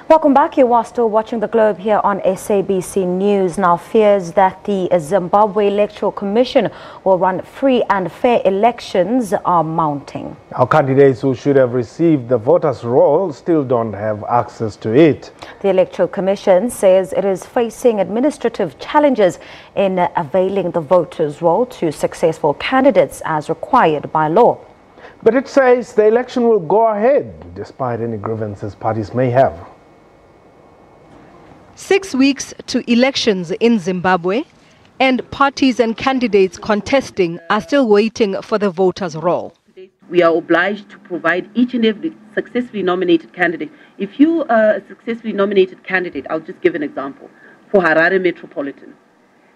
Welcome back. You are still watching The Globe here on SABC News. Now, fears that the Zimbabwe Electoral Commission will run free and fair elections are mounting. Our candidates who should have received the voters' roll still don't have access to it. The Electoral Commission says it is facing administrative challenges in availing the voters' roll to successful candidates as required by law. But it says the election will go ahead despite any grievances parties may have. 6 weeks to elections in Zimbabwe, and parties and candidates contesting are still waiting for the voters' roll. We are obliged to provide each and every successfully nominated candidate. If you are a successfully nominated candidate, I'll just give an example, for Harare Metropolitan.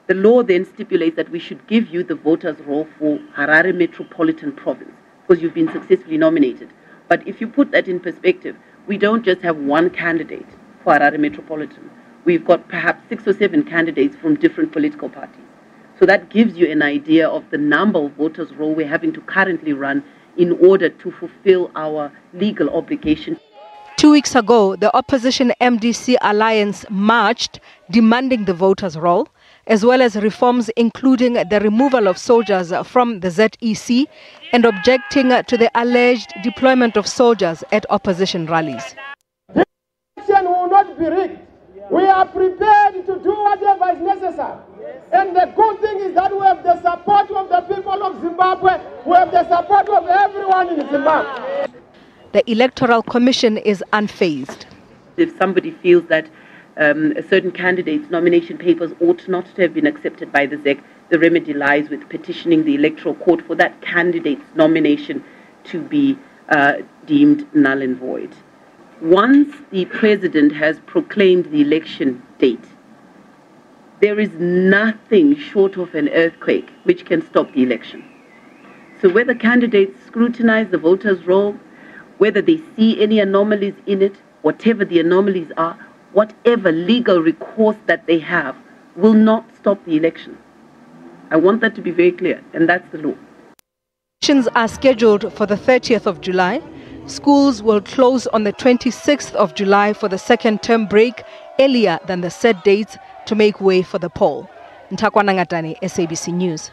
The law then stipulates that we should give you the voters' roll for Harare Metropolitan Province because you've been successfully nominated. But if you put that in perspective, we don't just have one candidate for Harare Metropolitan. We've got perhaps 6 or 7 candidates from different political parties. So that gives you an idea of the number of voters' roll we're having to currently run in order to fulfill our legal obligation. 2 weeks ago, the opposition MDC alliance marched demanding the voters' roll, as well as reforms including the removal of soldiers from the ZEC and objecting to the alleged deployment of soldiers at opposition rallies. The election will not be rigged. We are prepared to do whatever is necessary. And the good thing is that we have the support of the people of Zimbabwe. We have the support of everyone in Zimbabwe. The Electoral Commission is unfazed. If somebody feels that a certain candidate's nomination papers ought not to have been accepted by the ZEC, the remedy lies with petitioning the Electoral Court for that candidate's nomination to be deemed null and void. Once the president has proclaimed the election date, there is nothing short of an earthquake which can stop the election. So whether candidates scrutinize the voters' roll, whether they see any anomalies in it, whatever the anomalies are, whatever legal recourse that they have will not stop the election. I want that to be very clear, and that's the law. Elections are scheduled for the 30th of July. Schools will close on the 26th of July for the second term break, earlier than the set dates, to make way for the poll. Ntakwana Ngatani, SABC News.